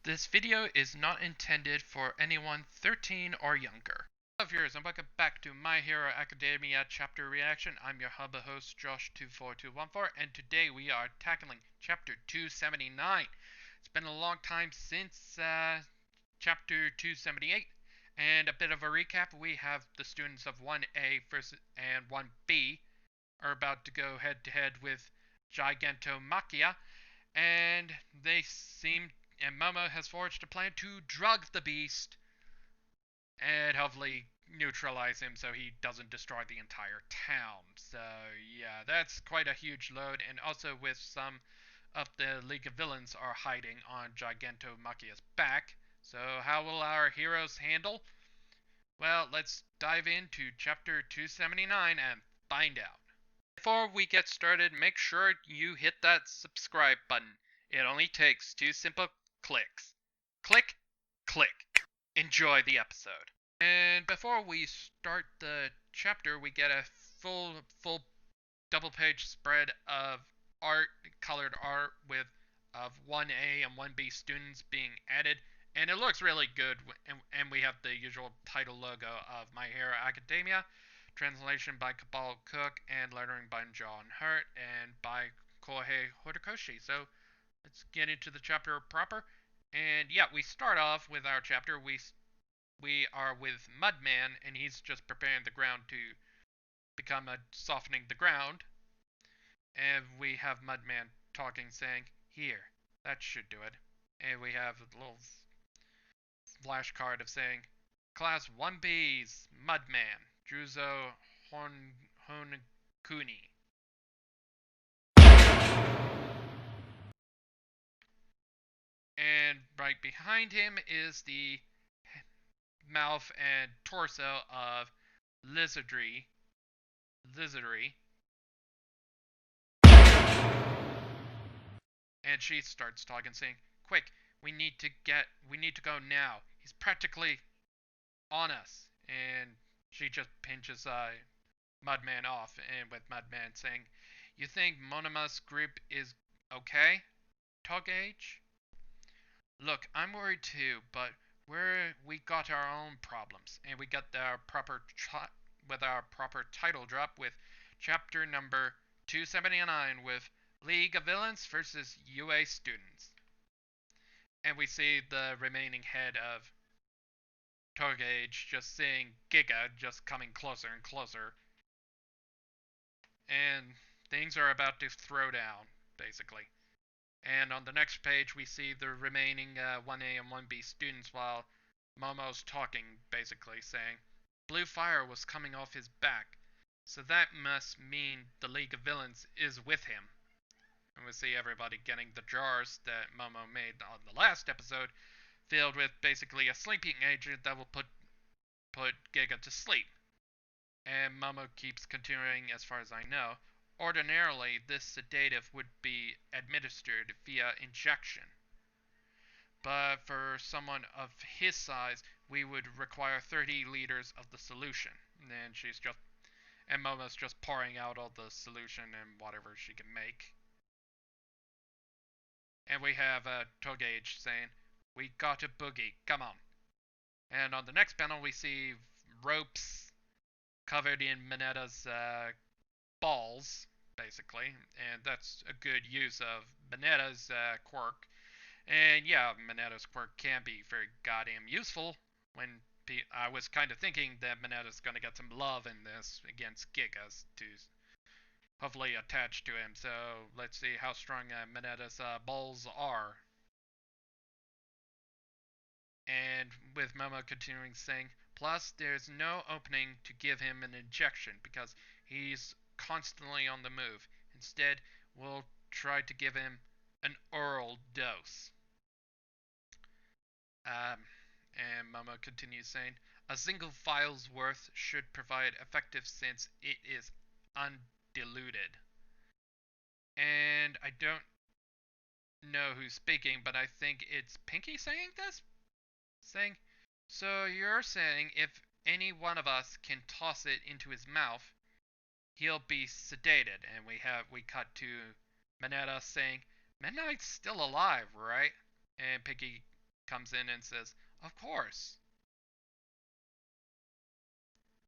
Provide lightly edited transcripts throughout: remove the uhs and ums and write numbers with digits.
This video is not intended for anyone 13 or younger. Hello viewers and welcome back to My Hero Academia Chapter Reaction. I'm your hub host Josh24214 and today we are tackling Chapter 279. It's been a long time since Chapter 278 and a bit of a recap. We have the students of 1A and 1B are about to go head to head with Gigantomachia and Momo has forged a plan to drug the beast and hopefully neutralize him so he doesn't destroy the entire town. So yeah, that's quite a huge load, and also with some of the League of Villains are hiding on Gigantomachia's back. So how will our heroes handle? Well, let's dive into chapter 279 and find out. Before we get started, make sure you hit that subscribe button. It only takes 2 simple clicks. Click, click. Enjoy the episode. And before we start the chapter, we get a full double page spread of colored art with of 1A and 1B students being added, and it looks really good. And we have the usual title logo of My Hero Academia, translation by Cabal Cook, and lettering by John Hurt and by Kohei Horikoshi. So let's get into the chapter proper. And yeah, we start off with our chapter. We are with Mudman, and he's just preparing the ground to become a softening the ground. And we have Mudman talking, saying, "Here, that should do it." And we have a little flashcard of saying, "Class 1B's Mudman, Juzo Honokuni." And right behind him is the mouth and torso of Lizardry. And she starts talking, saying, "Quick, we need to go now. He's practically on us." And she just pinches Mudman off, and with Mudman saying, "You think Monema's group is okay, Togage?" "Look, I'm worried too, but we got our own problems, and we got our proper title drop with chapter number 279 with League of Villains versus UA students." And we see the remaining head of Togage just seeing Giga just coming closer and closer. And things are about to throw down, basically. And on the next page, we see the remaining 1A and 1B students while Momo's talking, basically saying, "Blue fire was coming off his back, so that must mean the League of Villains is with him." And we see everybody getting the jars that Momo made on the last episode, filled with basically a sleeping agent that will put Giga to sleep. And Momo keeps continuing, "As far as I know, ordinarily this sedative would be administered via injection. But for someone of his size, we would require 30 liters of the solution." And Momo's just pouring out all the solution and whatever she can make. And we have Togage saying, "We got a boogie, come on." And on the next panel, we see ropes covered in Minetta's balls, basically, and that's a good use of Minetta's quirk. And yeah, Minetta's quirk can be very goddamn useful. When I was kind of thinking that Minetta's going to get some love in this against Gigas to hopefully attach to him. So let's see how strong Minetta's balls are. And with Momo continuing saying, "Plus, there's no opening to give him an injection because he's constantly on the move. Instead, we'll try to give him an oral dose." And Momo continues saying, "A single vial's worth should provide effective since it is undiluted." And I don't know who's speaking, but I think it's Pinky saying this? Saying, "So you're saying if any one of us can toss it into his mouth, he'll be sedated?" And we cut to Mineta saying, "Midnight's still alive, right?" And Pinky comes in and says, "Of course."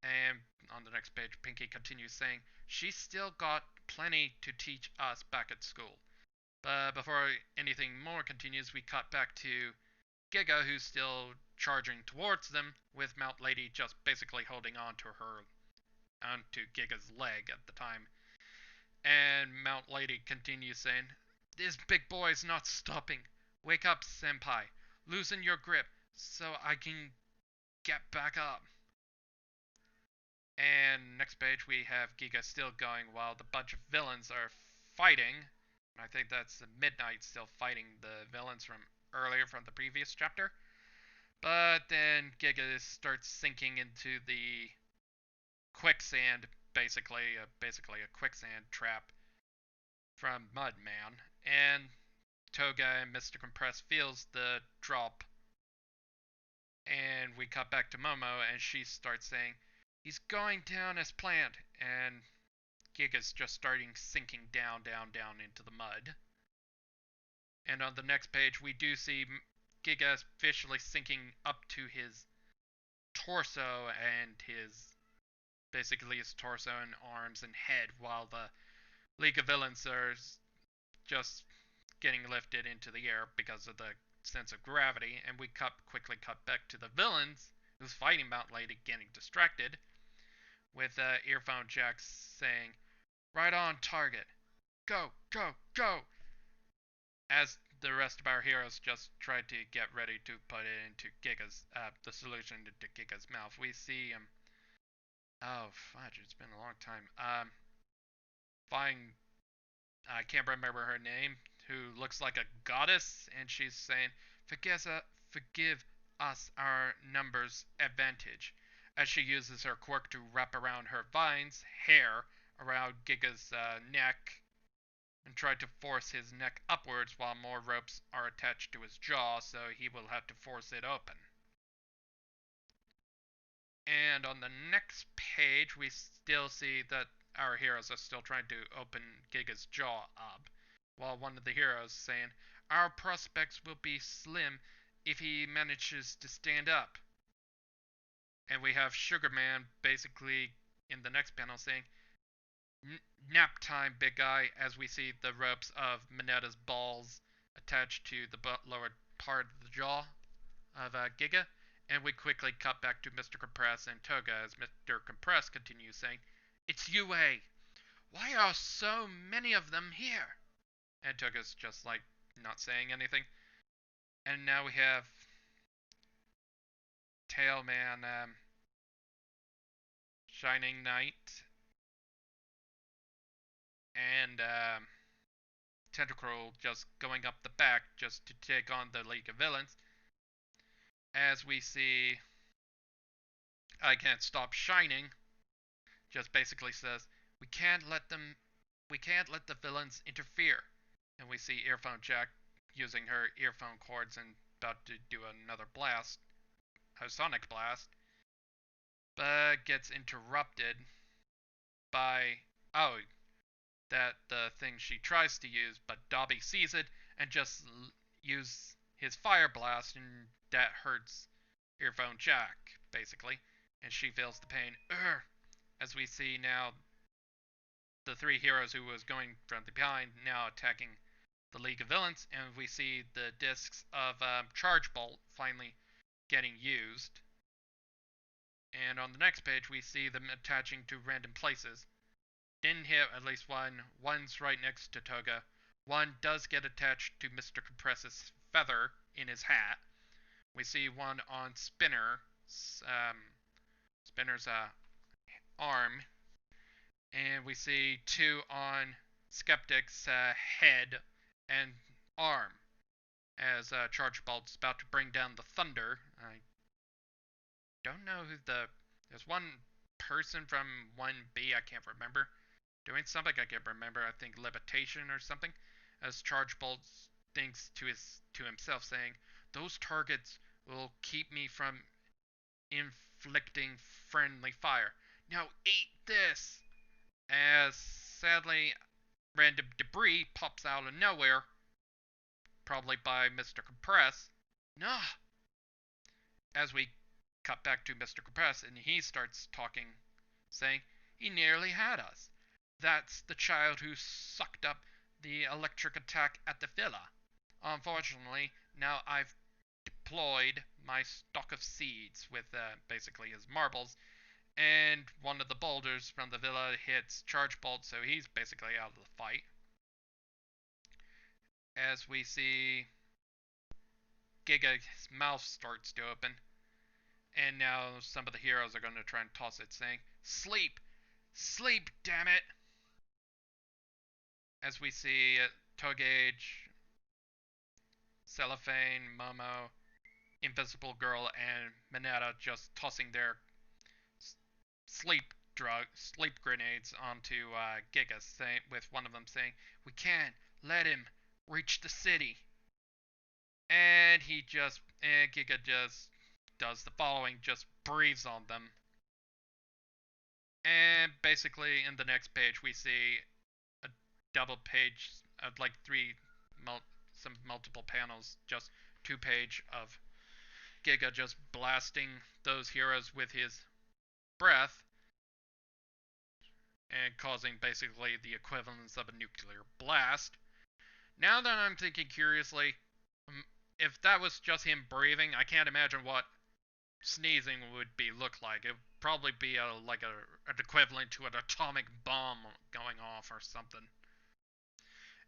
And on the next page, Pinky continues saying, "She's still got plenty to teach us back at school." But before anything more continues, we cut back to Giga, who's still charging towards them, with Mount Lady just basically holding onto Giga's leg at the time. And Mount Lady continues saying, "This big boy's not stopping. Wake up, senpai. Loosen your grip so I can get back up." And next page we have Giga still going while the bunch of villains are fighting. I think that's Midnight still fighting the villains from earlier from the previous chapter. But then Giga starts sinking into the quicksand, basically a quicksand trap from Mudman. And Toga and Mr. Compress feels the drop. And we cut back to Momo, and she starts saying, "He's going down as planned." And Giga's just starting sinking down into the mud. And on the next page, we do see Giga officially sinking up to his torso and basically his torso and arms and head, while the League of Villains are just getting lifted into the air because of the sense of gravity. And we quickly cut back to the villains who's fighting Mount Lady getting distracted, with Earphone Jack saying, "Right on target. Go, go, go!" As the rest of our heroes just try to get ready to put it into Giga's, the solution into Giga's mouth. We see, oh, fudge, it's been a long time. I can't remember her name, who looks like a goddess, and she's saying, "Forgive us our numbers advantage," as she uses her quirk to wrap around her vine's hair around Giga's neck and try to force his neck upwards while more ropes are attached to his jaw, so he will have to force it open. And on the next page, we still see that our heroes are still trying to open Giga's jaw up, while one of the heroes saying, "Our prospects will be slim if he manages to stand up." And we have Sugarman basically in the next panel saying, "Nap time, big guy," as we see the ropes of Minetta's balls attached to the lower part of the jaw of Giga. And we quickly cut back to Mr. Compress and Toga as Mr. Compress continues saying, "It's UA. Why are so many of them here?" And Toga's just like not saying anything. And now we have Tailman, Shining Knight, and Tentacruel just going up the back just to take on the League of Villains. As we see, I Can't Stop Shining just basically says, we can't let the villains interfere." And we see Earphone Jack using her earphone cords and about to do another blast, a sonic blast, but gets interrupted by, that the thing she tries to use, but Dobby sees it and just use his fire blast, and that hurts Earphone Jack, basically, and she feels the pain. As we see now the three heroes who was going from behind now attacking the League of Villains, and we see the discs of Charge Bolt finally getting used. And on the next page, we see them attaching to random places. Didn't hit at least one. One's right next to Toga. One does get attached to Mr. Compress's feather in his hat. We see one on Spinner's arm. And we see two on Skeptic's head and arm, as Charge Bolt's about to bring down the thunder. I don't know who there's one person from 1B, I can't remember, doing something I can't remember. I think levitation or something, as Charge Bolt thinks to himself, saying, "Those targets will keep me from inflicting friendly fire. Now eat this!" As sadly, random debris pops out of nowhere, probably by Mr. Compress, No. As we cut back to Mr. Compress, and he starts talking, saying, he nearly had us. That's the child who sucked up the electric attack at the villa. Unfortunately, now I've deployed my stock of seeds with basically his marbles, and one of the boulders from the villa hits Charge Bolt, so he's basically out of the fight. As we see Giga's mouth starts to open, and now some of the heroes are going to try and toss it, saying, sleep! Sleep, damn it! As we see Togage, Cellophane, Momo, Invisible Girl, and Mineta just tossing their sleep grenades onto Giga, with one of them saying, "We can't let him reach the city." And Giga just does the following, just breathes on them. And basically, in the next page, we see a double page of like some multiple panels, just 2 page of Giga just blasting those heroes with his breath and causing basically the equivalence of a nuclear blast. Now that I'm thinking curiously, if that was just him breathing, I can't imagine what sneezing would look like. It would probably be an equivalent to an atomic bomb going off or something.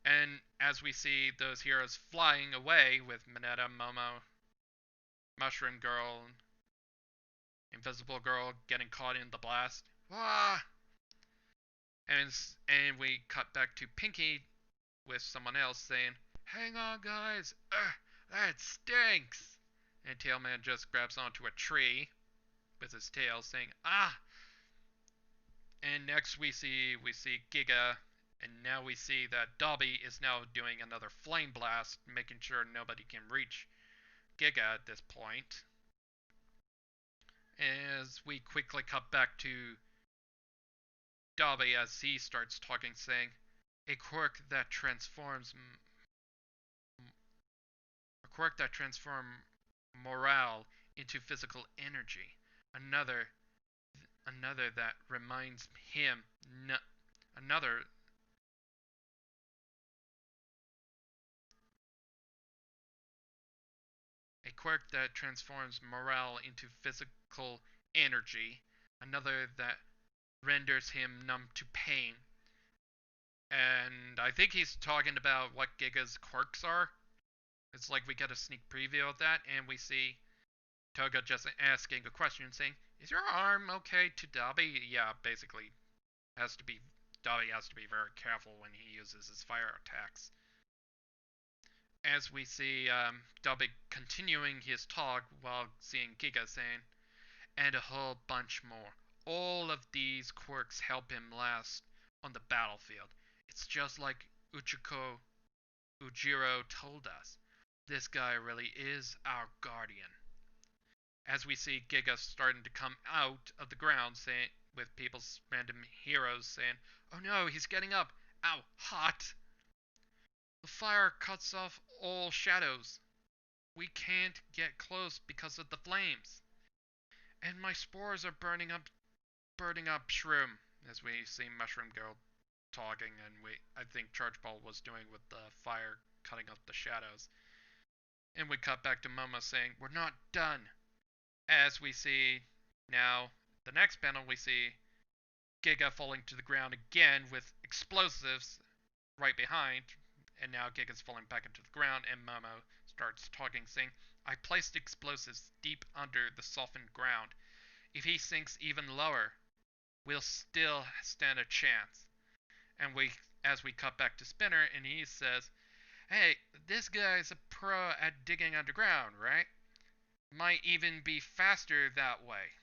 And as we see those heroes flying away with Mineta, Momo, Mushroom Girl, Invisible Girl getting caught in the blast. Wah! And we cut back to Pinky with someone else saying, "Hang on, guys! That stinks!" And Tailman just grabs onto a tree with his tail, saying, "Ah!" And next we see Giga, and now we see that Dobby is now doing another flame blast, making sure nobody can reach Giga at this point. As we quickly cut back to Dobby as he starts talking, saying, "A quirk that transforms morale into physical energy. Another that reminds him no, another a quirk that transforms morale into physical energy. Another that renders him numb to pain." And I think he's talking about what Giga's quirks are. It's like we get a sneak preview of that, and we see Toga just asking a question, saying, "Is your arm okay to Dobby?" Yeah, basically, Dobby has to be very careful when he uses his fire attacks. As we see Dobby continuing his talk while seeing Giga saying, "And a whole bunch more. All of these quirks help him last on the battlefield. It's just like Ujiro told us. This guy really is our guardian." As we see Giga starting to come out of the ground, saying, with people's random heroes saying, "Oh no, he's getting up. Ow, hot. The fire cuts off all shadows. We can't get close because of the flames. And my spores are burning up Shroom." As we see Mushroom Girl talking, and I think Charge Ball was doing with the fire cutting off the shadows. And we cut back to Momo saying, "We're not done." As we see now, the next panel, we see Giga falling to the ground again with explosives right behind. And now Giga's falling back into the ground, and Momo starts talking, saying, "I placed explosives deep under the softened ground. If he sinks even lower, we'll still stand a chance." And as we cut back to Spinner, and he says, "Hey, this guy's a pro at digging underground, right? Might even be faster that way."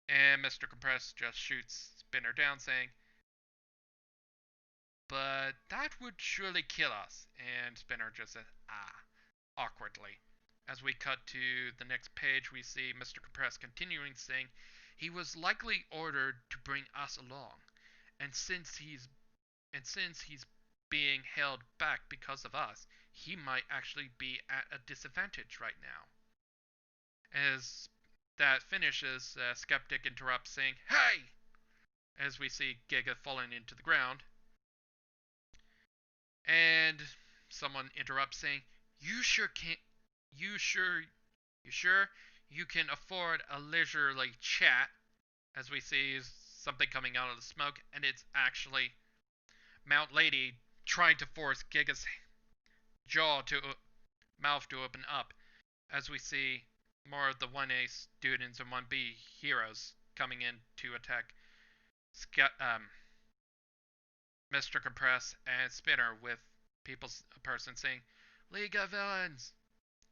And Mr. Compress just shoots Spinner down, saying, "But that would surely kill us." And Spinner just says, "Ah," awkwardly. As we cut to the next page, we see Mr. Compress continuing, saying, "He was likely ordered to bring us along. And since he's being held back because of us, he might actually be at a disadvantage right now. As that finishes, Skeptic interrupts saying, "Hey!" As we see Giga falling into the ground. And someone interrupts saying, "You sure can't, you sure you can afford a leisurely chat?" As we see something coming out of the smoke, and it's actually Mount Lady trying to force Giga's mouth to open up. As we see more of the 1A students and 1B heroes coming in to attack Mr. Compress and Spinner, with a person saying, "League of Villains!"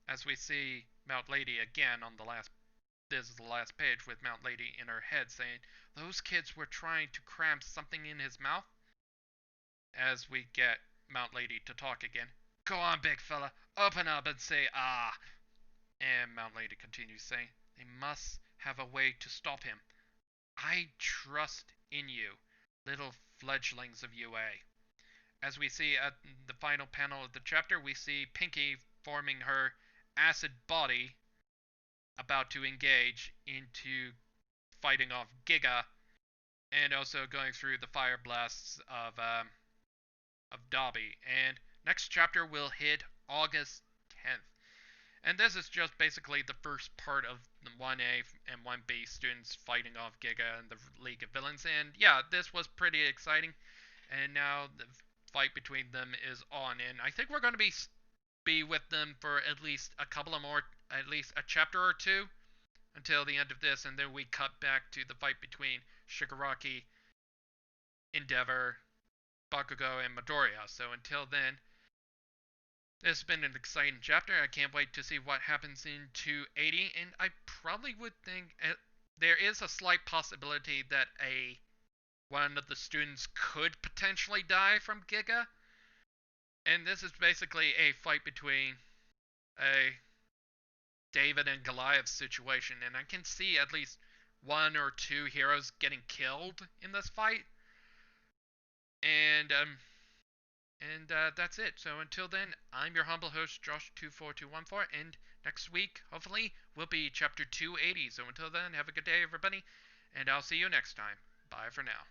As we see Mount Lady again on the last. This is the last page with Mount Lady in her head saying, "Those kids were trying to cram something in his mouth." As we get Mount Lady to talk again. "Go on, big fella, open up and say ah." And Mount Lady continues saying, "They must have a way to stop him. I trust in you, little fledglings of UA." As we see at the final panel of the chapter, we see Pinky forming her acid body, about to engage into fighting off Giga, and also going through the fire blasts of Dobby. And next chapter will hit August 10th. And this is just basically the first part of the 1A and 1B students fighting off Giga and the League of Villains. And yeah, this was pretty exciting. And now the fight between them is on. And I think we're going to be with them for at least a couple of more, at least a chapter or two, until the end of this. And then we cut back to the fight between Shigaraki, Endeavor, Bakugo, and Midoriya. So until then, this has been an exciting chapter. I can't wait to see what happens in 280, and I probably would think there is a slight possibility that one of the students could potentially die from Giga. And this is basically a fight between a David and Goliath situation, and I can see at least one or two heroes getting killed in this fight. And that's it. So until then, I'm your humble host, Josh24214, and next week, hopefully, will be chapter 280. So until then, have a good day, everybody, and I'll see you next time. Bye for now.